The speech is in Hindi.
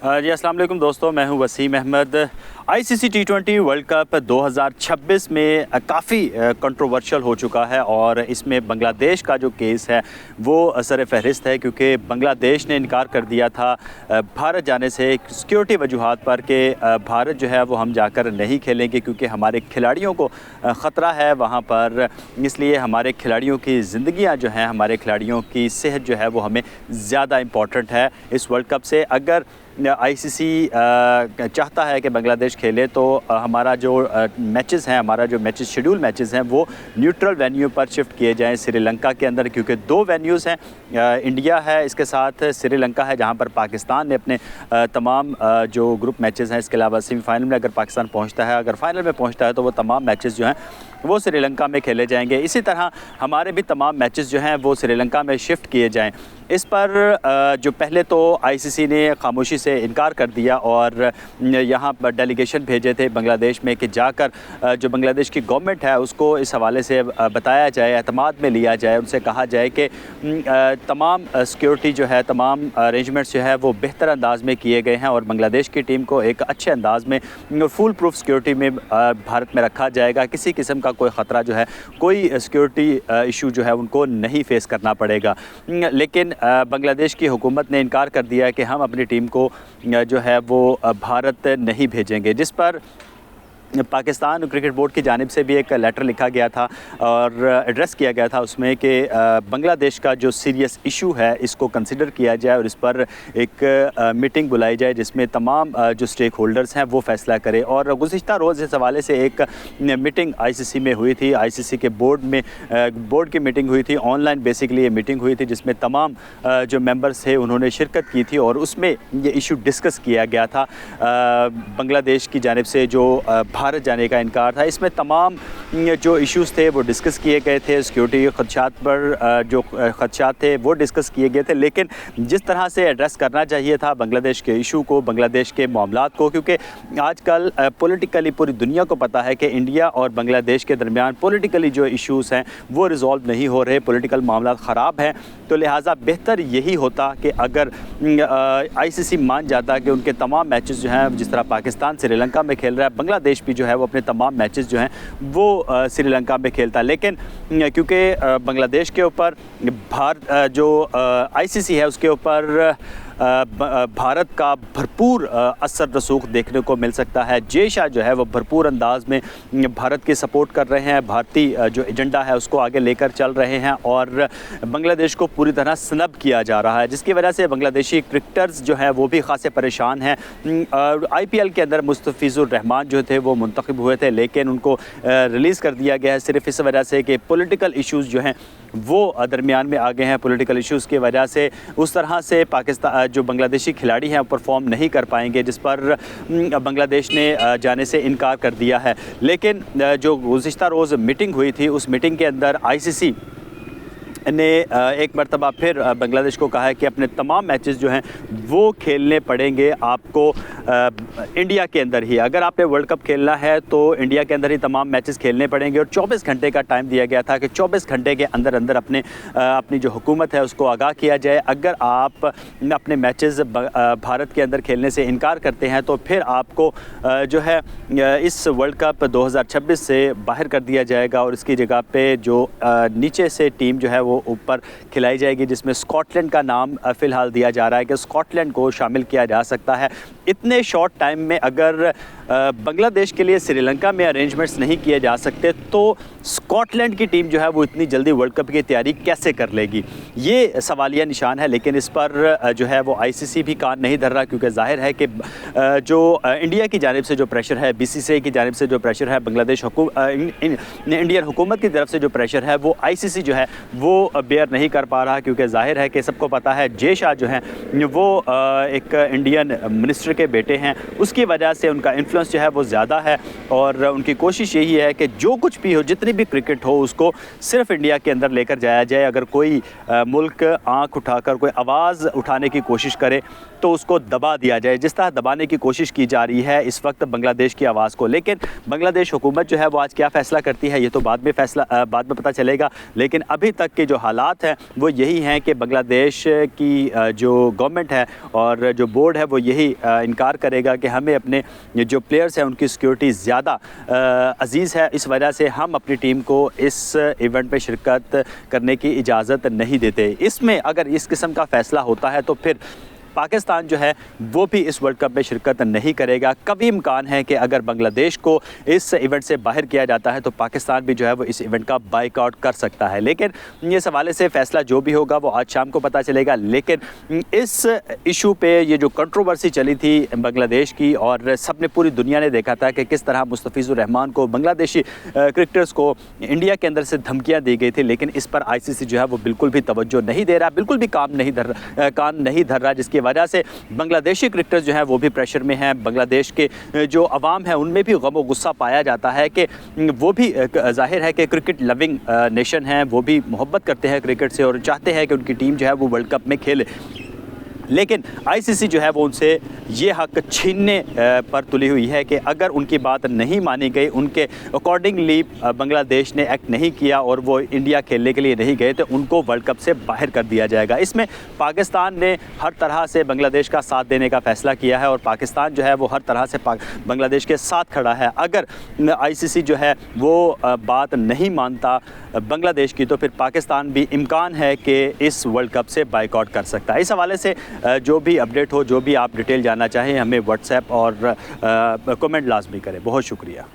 जी अस्सलाम वालेकुम दोस्तों, मैं हूं वसीम अहमद। आईसीसी टी20 वर्ल्ड कप 2026 में काफ़ी कंट्रोवर्शियल हो चुका है और इसमें बांग्लादेश का जो केस है वो सर फहरिस्त है, क्योंकि बांग्लादेश ने इनकार कर दिया था भारत जाने से सिक्योरिटी वजूहात पर कि भारत जो है वो हम जाकर नहीं खेलेंगे क्योंकि हमारे खिलाड़ियों को ख़तरा है वहाँ पर, इसलिए हमारे खिलाड़ियों की ज़िंदगियाँ जो हैं, हमारे खिलाड़ियों की सेहत जो है वो हमें ज़्यादा इम्पॉर्टेंट है इस वर्ल्ड कप से। अगर आईसीसी चाहता है कि बांग्लादेश खेले तो हमारा जो मैचेस हैं, हमारा जो मैचेस शेड्यूल मैचेस हैं वो न्यूट्रल वेन्यू पर शिफ्ट किए जाएं श्रीलंका के अंदर, क्योंकि दो वेन्यूज़ हैं, इंडिया है, इसके साथ श्रीलंका है जहां पर पाकिस्तान ने अपने तमाम जो ग्रुप मैचेस हैं, इसके अलावा सेमीफाइनल में अगर पाकिस्तान पहुंचता है, अगर फाइनल में पहुंचता है तो वो तमाम मैचेस जो हैं वो श्रीलंका में खेले जाएंगे। इसी तरह हमारे भी तमाम मैचेस जो हैं वो श्रीलंका में शिफ्ट किए जाएं। इस पर जो पहले तो आईसीसी ने खामोशी से इनकार कर दिया और यहाँ पर डेलीगेशन भेजे थे बांग्लादेश में कि जाकर जो बांग्लादेश की गवर्नमेंट है उसको इस हवाले से बताया जाए, एतमाद में लिया जाए, उनसे कहा जाए कि तमाम सिक्योरिटी जो है, तमाम अरेंजमेंट्स जो है वो बेहतर अंदाज में किए गए हैं और बांग्लादेश की टीम को एक अच्छे अंदाज में फुल प्रूफ सिक्योरिटी में भारत में रखा जाएगा। किसी किस्म का कोई ख़तरा जो है, कोई सिक्योरिटी इशू जो है उनको नहीं फेस करना पड़ेगा। लेकिन बांग्लादेश की हुकूमत ने इनकार कर दिया कि हम अपनी टीम को जो है वो भारत नहीं भेजेंगे, जिस पर पाकिस्तान क्रिकेट बोर्ड की जानिब से भी एक लेटर लिखा गया था और एड्रेस किया गया था उसमें कि बांग्लादेश का जो सीरियस इशू है इसको कंसिडर किया जाए और इस पर एक मीटिंग बुलाई जाए जिसमें तमाम जो स्टेक होल्डर्स हैं वो फैसला करें। और गुज़िश्ता रोज़ इस हवाले से एक मीटिंग आईसीसी में हुई थी, आईसीसी के बोर्ड की मीटिंग हुई थी, ऑनलाइन बेसिकली ये मीटिंग हुई थी जिसमें तमाम जो मेंबर्स थे उन्होंने शिरकत की थी और उसमें ये इशू डिस्कस किया गया था। बांग्लादेश की जानिब से जो भारत जाने का इनकार था, इसमें तमाम जो इश्यूज़ थे वो डिस्कस किए गए थे, सिक्योरिटी खदशात पर जो खदशात थे वो डिस्कस किए गए थे। लेकिन जिस तरह से एड्रेस करना चाहिए था बांग्लादेश के इशू को, बांग्लादेश के मामलात को, क्योंकि आजकल पॉलिटिकली पूरी दुनिया को पता है कि इंडिया और बांग्लादेश के दरमियान पॉलिटिकली जो इश्यूज़ हैं वो रिजॉल्व नहीं हो रहे, पॉलिटिकल मामलात ख़राब हैं, तो लिहाजा बेहतर यही होता कि अगर आईसीसी मान जाता कि उनके तमाम मैचेस जो हैं, जिस तरह पाकिस्तान श्रीलंका में खेल रहा है, बांग्लादेश भी जो है वो अपने तमाम मैचेस जो हैं वो श्रीलंका में खेलता है। लेकिन क्योंकि बांग्लादेश के ऊपर भारत जो आईसीसी है उसके ऊपर भारत का भरपूर असर रसूख देखने को मिल सकता है। जय शाह जो है वो भरपूर अंदाज में भारत की सपोर्ट कर रहे हैं, भारतीय जो एजेंडा है उसको आगे लेकर चल रहे हैं और बांग्लादेश को पूरी तरह स्नब किया जा रहा है, जिसकी वजह से बांग्लादेशी क्रिकेटर्स जो हैं वो भी खासे परेशान हैं। आईपीएल के अंदर मुस्तफिजुर रहमान जो थे वो मुंतखब हुए थे लेकिन उनको रिलीज़ कर दिया गया है सिर्फ इस वजह से कि पॉलिटिकल इश्यूज़ जो हैं वो दरमियान में आ गए हैं। पॉलिटिकल इश्यूज़ की वजह से उस तरह से पाकिस्तान जो बांग्लादेशी खिलाड़ी हैं परफॉर्म नहीं कर पाएंगे, जिस पर बांग्लादेश ने जाने से इनकार कर दिया है। लेकिन जो गुज़िश्ता रोज़ मीटिंग हुई थी उस मीटिंग के अंदर आईसीसी ने एक मरतबा फिर बांग्लादेश को कहा है कि अपने तमाम मैचेस जो हैं वो खेलने पड़ेंगे आपको इंडिया के अंदर ही। अगर आपने वर्ल्ड कप खेलना है तो इंडिया के अंदर ही तमाम मैचेस खेलने पड़ेंगे और 24 घंटे का टाइम दिया गया था कि 24 घंटे के अंदर अंदर अपनी जो हुकूमत है उसको आगाह किया जाए। अगर आप अपने मैचेस भारत के अंदर खेलने से इनकार करते हैं तो फिर आपको जो है इस वर्ल्ड कप 2026 से बाहर कर दिया जाएगा और इसकी जगह पे जो नीचे से टीम जो है वो ऊपर खिलाई जाएगी, जिसमें स्कॉटलैंड का नाम फ़िलहाल दिया जा रहा है कि स्कॉटलैंड को शामिल किया जा सकता है। इतने शॉर्ट टाइम में अगर बांग्लादेश के लिए श्रीलंका में अरेंजमेंट्स नहीं किए जा सकते तो स्कॉटलैंड की टीम जो है वो इतनी जल्दी वर्ल्ड कप की तैयारी कैसे कर लेगी, ये सवालिया निशान है। लेकिन इस पर जो है वो आईसीसी भी कान नहीं धर रहा, क्योंकि जाहिर है कि जो इंडिया की जानिब से जो प्रेशर है, बीसीसीआई की जानिब से जो प्रेशर है, बांग्लादेश इंडियन हुकूमत की तरफ से जो प्रेशर है वो आईसीसी जो है वो बेयर नहीं कर पा रहा, क्योंकि जाहिर है कि सबको पता है जय शाह जो हैं वो एक इंडियन मिनिस्टर के बेटे हैं, उसकी वजह से उनका इन्फ्लुएंस जो है वो ज़्यादा है और उनकी कोशिश यही है कि जो कुछ भी हो, जितनी भी क्रिकेट हो, उसको सिर्फ इंडिया के अंदर लेकर जाया जाए। अगर कोई मुल्क आंख उठाकर कोई आवाज़ उठाने की कोशिश करे तो उसको दबा दिया जाए, जिस तरह दबाने की कोशिश की जा रही है इस वक्त बांग्लादेश की आवाज़ को। लेकिन बांग्लादेश हुकूमत जो है वो आज क्या फ़ैसला करती है ये तो बाद में पता चलेगा। लेकिन अभी तक के जो हालात हैं वो यही हैं कि बांग्लादेश की जो गवर्नमेंट है और जो बोर्ड है वो यही इनकार करेगा कि हमें अपने जो प्लेयर्स हैं उनकी सिक्योरिटी ज़्यादा अजीज़ है, इस वजह से हम अपनी टीम को इस इवेंट में शिरकत करने की इजाज़त नहीं देते। इसमें अगर इस किस्म का फ़ैसला होता है तो फिर पाकिस्तान जो है वो भी इस वर्ल्ड कप में शिरकत नहीं करेगा। कभी इम्कान है कि अगर बांग्लादेश को इस इवेंट से बाहर किया जाता है तो पाकिस्तान भी जो है वो इस इवेंट का बाइकआउट कर सकता है। लेकिन इस हवाले से फ़ैसला जो भी होगा वो आज शाम को पता चलेगा। लेकिन इस इशू पे ये जो कंट्रोवर्सी चली थी बांग्लादेश की और सब ने, पूरी दुनिया ने देखा था कि किस तरह मुस्तफ़िज़ुर रहमान को, बांग्लादेशी क्रिकेटर्स को इंडिया के अंदर से धमकियाँ दी गई थी, लेकिन इस पर ICC जो है वो बिल्कुल भी तवज्जो नहीं दे रहा, बिल्कुल भी कान नहीं धर रहा, जिसकी वजह से बांग्लादेशी क्रिकेटर्स जो हैं वो भी प्रेशर में हैं। बांग्लादेश के जो अवाम है उनमें भी गम और गुस्सा पाया जाता है कि वो भी जाहिर है कि क्रिकेट लविंग नेशन है, वो भी मोहब्बत करते हैं क्रिकेट से और चाहते हैं कि उनकी टीम जो है वो वर्ल्ड कप में खेले। लेकिन ICC जो है वो उनसे ये हक छीनने पर तुली हुई है कि अगर उनकी बात नहीं मानी गई, उनके अकॉर्डिंगली बांग्लादेश ने एक्ट नहीं किया और वो इंडिया खेलने के लिए नहीं गए तो उनको वर्ल्ड कप से बाहर कर दिया जाएगा। इसमें पाकिस्तान ने हर तरह से बांग्लादेश का साथ देने का फ़ैसला किया है और पाकिस्तान जो है वो हर तरह से बांग्लादेश के साथ खड़ा है। अगर ICC जो है वो बात नहीं मानता बांग्लादेश की तो फिर पाकिस्तान भी इम्कान है कि इस वर्ल्ड कप से बाइकआउट कर सकता है। इस हवाले से जो भी अपडेट हो, जो भी आप डिटेल जानना चाहें, हमें व्हाट्सएप और कमेंट लाजमी करें। बहुत शुक्रिया।